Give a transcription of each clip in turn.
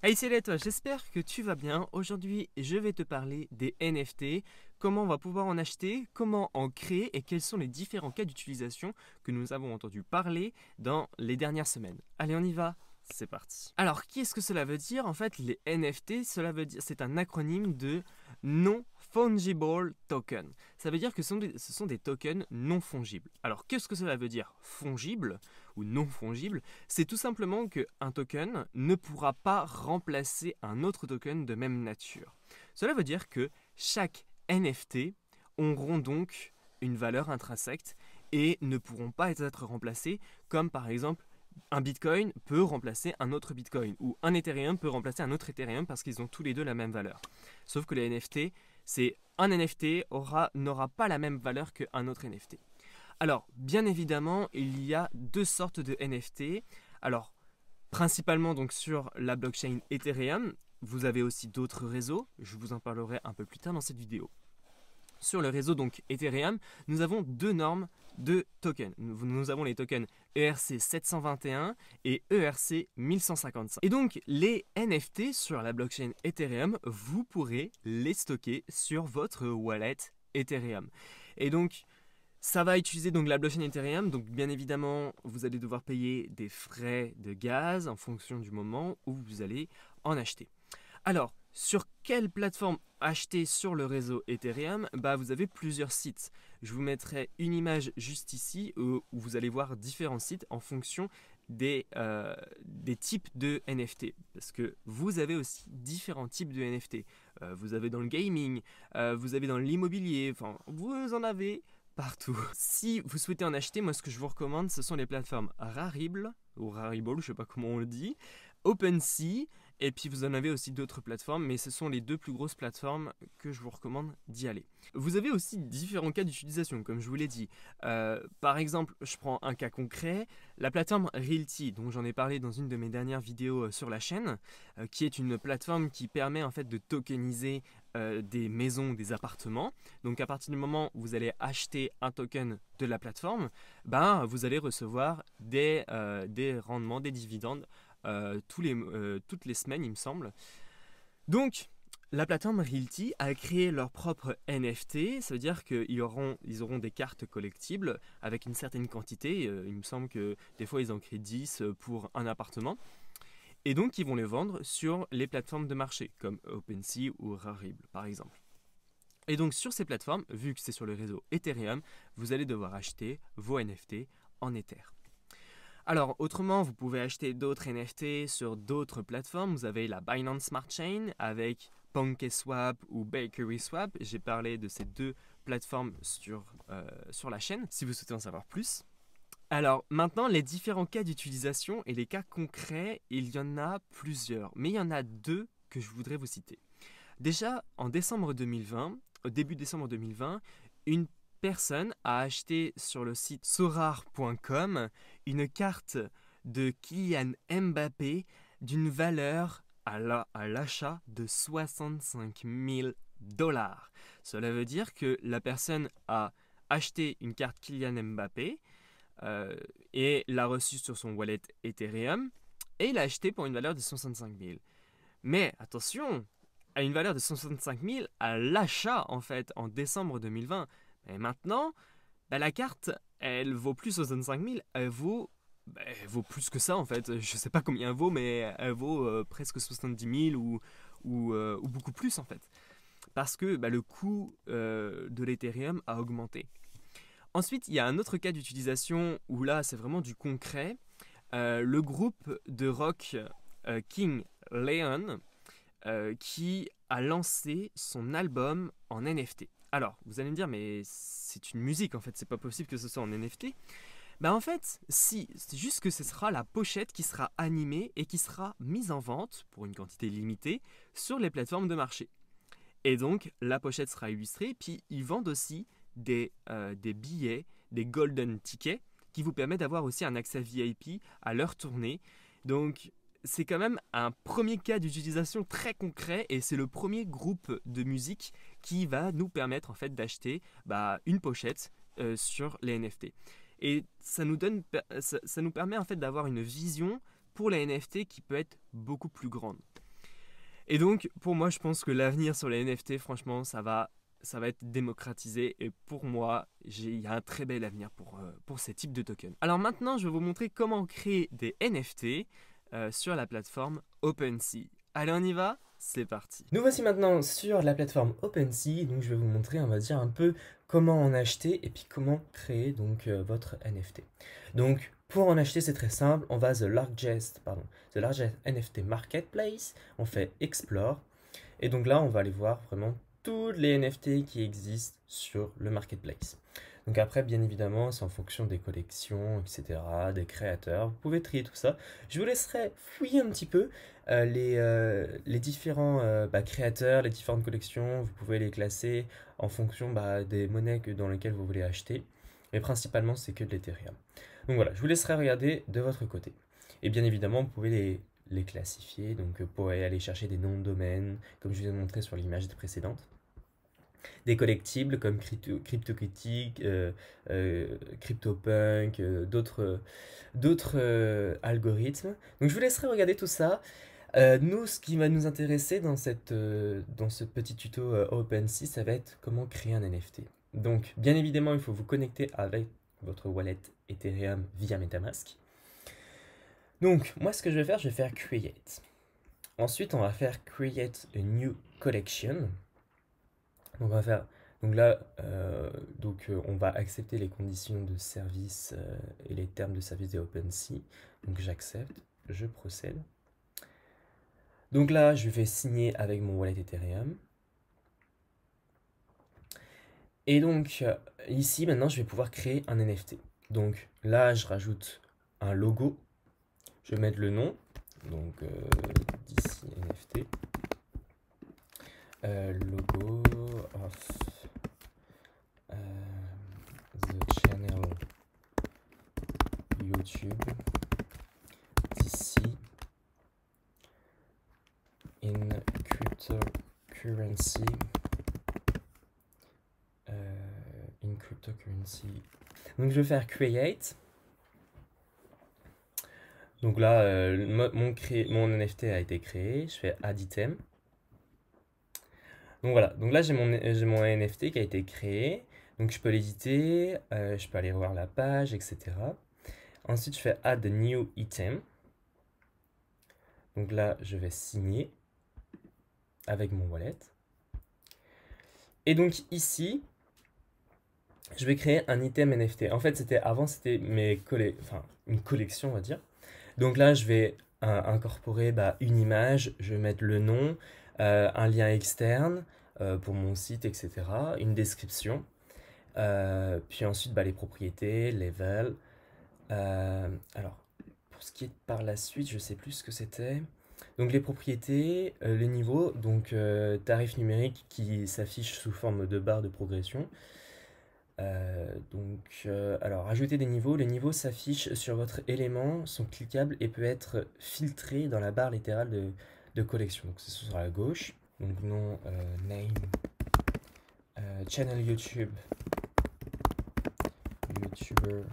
Hey, salut à toi, j'espère que tu vas bien. Aujourd'hui, je vais te parler des NFT, comment on va pouvoir en acheter, comment en créer et quels sont les différents cas d'utilisation que nous avons entendu parler dans les dernières semaines. Allez, on y va. C'est parti. Alors, qu'est-ce que cela veut dire? En fait, les NFT, cela veut dire, c'est un acronyme de Non-Fungible Token. Ça veut dire que ce sont des tokens non fongibles. Alors, qu'est-ce que cela veut dire fongible ou non fongible? C'est tout simplement qu'un token ne pourra pas remplacer un autre token de même nature. Cela veut dire que chaque NFT auront donc une valeur intrinsèque et ne pourront pas être remplacés, comme par exemple un Bitcoin peut remplacer un autre Bitcoin ou un Ethereum peut remplacer un autre Ethereum parce qu'ils ont tous les deux la même valeur. Sauf que les NFT, un NFT n'aura pas la même valeur qu'un autre NFT. Alors, bien évidemment, il y a deux sortes de NFT. Alors, principalement donc sur la blockchain Ethereum, vous avez aussi d'autres réseaux, je vous en parlerai un peu plus tard dans cette vidéo. Sur le réseau donc Ethereum, nous avons deux normes de tokens. Nous avons les tokens ERC 721 et ERC 1155. Et donc les NFT sur la blockchain Ethereum, vous pourrez les stocker sur votre wallet Ethereum. Et donc ça va utiliser donc la blockchain Ethereum, donc bien évidemment vous allez devoir payer des frais de gaz en fonction du moment où vous allez en acheter. Alors, sur quelle plateforme acheter sur le réseau Ethereum? Vous avez plusieurs sites. Je vous mettrai une image juste ici où vous allez voir différents sites en fonction des types de NFT. Parce que vous avez aussi différents types de NFT. Vous avez dans le gaming, vous avez dans l'immobilier, enfin vous en avez partout. Si vous souhaitez en acheter, moi ce que je vous recommande, ce sont les plateformes Rarible, ou Rarible, je ne sais pas comment on le dit, OpenSea, et puis vous en avez aussi d'autres plateformes, mais ce sont les deux plus grosses plateformes que je vous recommande d'y aller. Vous avez aussi différents cas d'utilisation, comme je vous l'ai dit. Par exemple, je prends un cas concret, la plateforme Realty, dont j'en ai parlé dans une de mes dernières vidéos sur la chaîne, qui est une plateforme qui permet en fait de tokeniser des maisons, des appartements. Donc à partir du moment où vous allez acheter un token de la plateforme, vous allez recevoir des rendements, des dividendes toutes les semaines, il me semble. Donc, la plateforme Realty a créé leur propre NFT, ça veut dire qu'ils auront des cartes collectibles avec une certaine quantité. Il me semble que des fois, ils en créent 10 pour un appartement. Et donc, ils vont les vendre sur les plateformes de marché, comme OpenSea ou Rarible, par exemple. Et donc, sur ces plateformes, vu que c'est sur le réseau Ethereum, vous allez devoir acheter vos NFT en Ether. Alors, autrement, vous pouvez acheter d'autres NFT sur d'autres plateformes. Vous avez la Binance Smart Chain avec PancakeSwap ou BakerySwap. J'ai parlé de ces deux plateformes sur la chaîne, si vous souhaitez en savoir plus. Alors, maintenant, les différents cas d'utilisation et les cas concrets, il y en a plusieurs. Mais il y en a deux que je voudrais vous citer. Déjà, en décembre 2020, au début décembre 2020, une personne a acheté sur le site sorare.com une carte de Kylian Mbappé d'une valeur à l'achat de 65 000 $. Cela veut dire que la personne a acheté une carte Kylian Mbappé et l'a reçue sur son wallet Ethereum et l'a acheté pour une valeur de 65 000. Mais attention, à une valeur de 65 000 à l'achat en fait en décembre 2020. Et maintenant, la carte, elle vaut plus 65 000, elle vaut plus que ça en fait. Je sais pas combien elle vaut, mais elle vaut presque 70 000 ou beaucoup plus en fait. Parce que le coût de l'Ethereum a augmenté. Ensuite, il y a un autre cas d'utilisation où là, c'est vraiment du concret. Le groupe de rock King Leon qui a lancé son album en NFT. Alors, vous allez me dire, mais c'est une musique en fait, c'est pas possible que ce soit en NFT. En fait, si, c'est juste que ce sera la pochette qui sera animée et qui sera mise en vente pour une quantité limitée sur les plateformes de marché. Et donc, la pochette sera illustrée, puis ils vendent aussi des billets, des golden tickets, qui vous permettent d'avoir aussi un accès VIP à leur tournée. Donc, c'est quand même un premier cas d'utilisation très concret et c'est le premier groupe de musique qui va nous permettre en fait d'acheter une pochette sur les NFT. Et ça nous permet en fait d'avoir une vision pour les NFT qui peut être beaucoup plus grande. Et donc, pour moi, je pense que l'avenir sur les NFT, franchement, ça va être démocratisé. Et pour moi, il y a un très bel avenir pour ces types de tokens. Alors maintenant, je vais vous montrer comment créer des NFT sur la plateforme OpenSea. Allez, on y va? C'est parti. Nous voici maintenant sur la plateforme OpenSea. Donc, je vais vous montrer, on va dire, un peu comment en acheter et puis comment créer donc votre NFT. Donc, pour en acheter, c'est très simple. On va The largest NFT Marketplace. On fait Explore. Et donc là, on va aller voir vraiment toutes les NFT qui existent sur le Marketplace. Donc après, bien évidemment, c'est en fonction des collections, etc., des créateurs. Vous pouvez trier tout ça. Je vous laisserai fouiller un petit peu les différents créateurs, les différentes collections. Vous pouvez les classer en fonction des monnaies dans lesquelles vous voulez acheter. Mais principalement, c'est que de l'Ethereum. Donc voilà, je vous laisserai regarder de votre côté. Et bien évidemment, vous pouvez les classifier. Donc vous pouvez aller chercher des noms de domaines, comme je vous ai montré sur l'image précédente. Des collectibles comme CryptoCritique, CryptoPunk, d'autres algorithmes. Donc je vous laisserai regarder tout ça. Nous, ce qui va nous intéresser dans ce petit tuto OpenSea, ça va être comment créer un NFT. Donc, bien évidemment, il faut vous connecter avec votre wallet Ethereum via MetaMask. Donc, moi, ce que je vais faire Create. Ensuite, on va faire Create a New Collection. Donc, on va accepter les conditions de service et les termes de service de OpenSea. Donc, j'accepte, je procède. Donc là, je vais signer avec mon wallet Ethereum. Et donc, ici, maintenant, je vais pouvoir créer un NFT. Donc là, je rajoute un logo. Je vais mettre le nom. Donc, d'ici NFT. Logo of the channel YouTube. D'ici in cryptocurrency. Donc je vais faire create. Donc là, mon NFT a été créé. Je fais add item. Donc voilà. Donc là, j'ai mon NFT qui a été créé. Donc je peux l'éditer. Je peux aller voir la page, etc. Ensuite, je fais add new item. Donc là, je vais signer avec mon wallet. Et donc ici, je vais créer un item NFT. En fait, avant, c'était une collection, on va dire. Donc là, je vais incorporer une image, je vais mettre le nom, un lien externe pour mon site, etc. Une description. Puis ensuite, les propriétés, level. Alors, pour ce qui est par la suite, je sais plus ce que c'était. Donc les propriétés, les niveaux, donc tarif numérique qui s'affiche sous forme de barre de progression. Alors, ajouter des niveaux. Les niveaux s'affichent sur votre élément, sont cliquables et peuvent être filtrés dans la barre latérale de collection. Donc, c'est sur la gauche. Donc, nom, name, channel YouTube, YouTuber,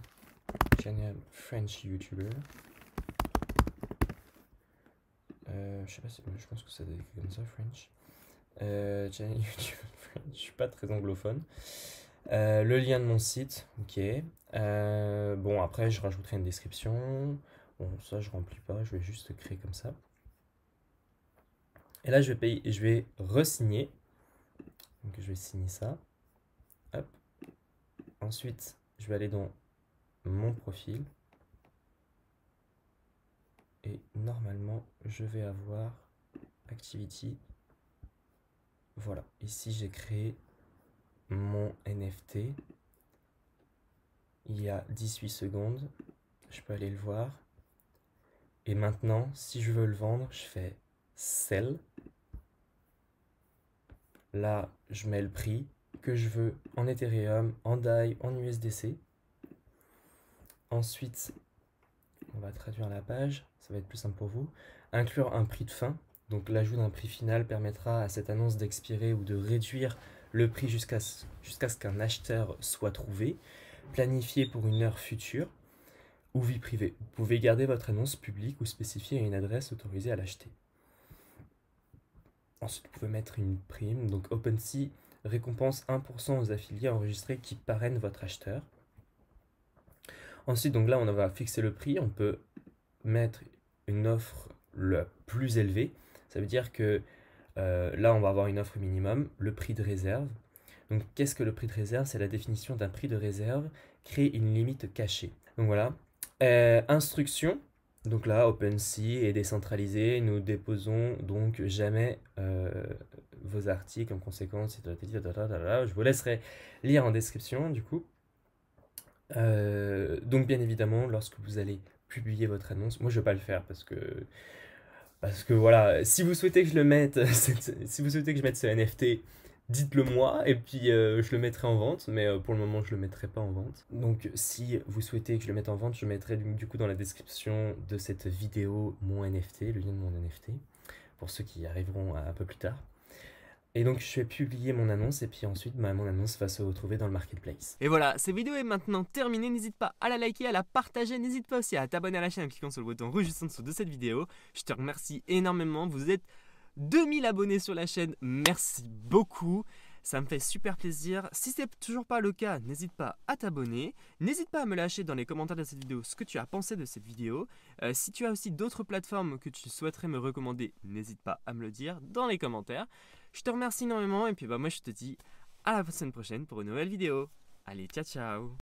channel French YouTuber. Je sais pas si, je pense que ça doit être comme ça, French. Channel YouTube French. Je suis pas très anglophone. Le lien de mon site, ok. Bon, après, je rajouterai une description. Bon, ça, je remplis pas, je vais juste créer comme ça. Et là, je vais re-signer. Donc, je vais signer ça. Hop. Ensuite, je vais aller dans mon profil. Et normalement, je vais avoir Activity. Voilà. Ici, j'ai créé mon NFT. Il y a 18 secondes. Je peux aller le voir. Et maintenant, si je veux le vendre, je fais Sell. Là, je mets le prix que je veux en Ethereum, en DAI, en USDC. Ensuite, on va traduire la page. Ça va être plus simple pour vous. Inclure un prix de fin. Donc l'ajout d'un prix final permettra à cette annonce d'expirer ou de réduire le prix jusqu'à ce qu'un acheteur soit trouvé. Planifier pour une heure future. Ou vie privée. Vous pouvez garder votre annonce publique ou spécifier une adresse autorisée à l'acheter. Ensuite, vous pouvez mettre une prime. Donc OpenSea récompense 1% aux affiliés enregistrés qui parrainent votre acheteur. Ensuite, donc là, on va fixer le prix. On peut mettre une offre la plus élevée. Ça veut dire que là, on va avoir une offre minimum, le prix de réserve. Donc, qu'est-ce que le prix de réserve? C'est la définition d'un prix de réserve, créer une limite cachée. Donc voilà. Instruction. Donc là, OpenSea est décentralisé. Nous déposons donc jamais vos articles en conséquence. Je vous laisserai lire en description du coup. Donc bien évidemment, lorsque vous allez publier votre annonce, moi je vais pas le faire parce que voilà, si vous souhaitez que je le mette, si vous souhaitez que je mette ce NFT, dites-le moi et puis je le mettrai en vente, mais pour le moment je le mettrai pas en vente. Donc si vous souhaitez que je le mette en vente, je mettrai du coup dans la description de cette vidéo mon NFT, le lien de mon NFT, pour ceux qui y arriveront un peu plus tard. Et donc je vais publier mon annonce et puis ensuite mon annonce va se retrouver dans le marketplace. Et voilà, cette vidéo est maintenant terminée. N'hésite pas à la liker, à la partager. N'hésite pas aussi à t'abonner à la chaîne en cliquant sur le bouton rouge juste en dessous de cette vidéo. Je te remercie énormément. Vous êtes 2000 abonnés sur la chaîne. Merci beaucoup. Ça me fait super plaisir. Si ce n'est toujours pas le cas, n'hésite pas à t'abonner. N'hésite pas à me lâcher dans les commentaires de cette vidéo ce que tu as pensé de cette vidéo. Si tu as aussi d'autres plateformes que tu souhaiterais me recommander, n'hésite pas à me le dire dans les commentaires. Je te remercie énormément et puis moi je te dis à la semaine prochaine pour une nouvelle vidéo. Allez, ciao ciao.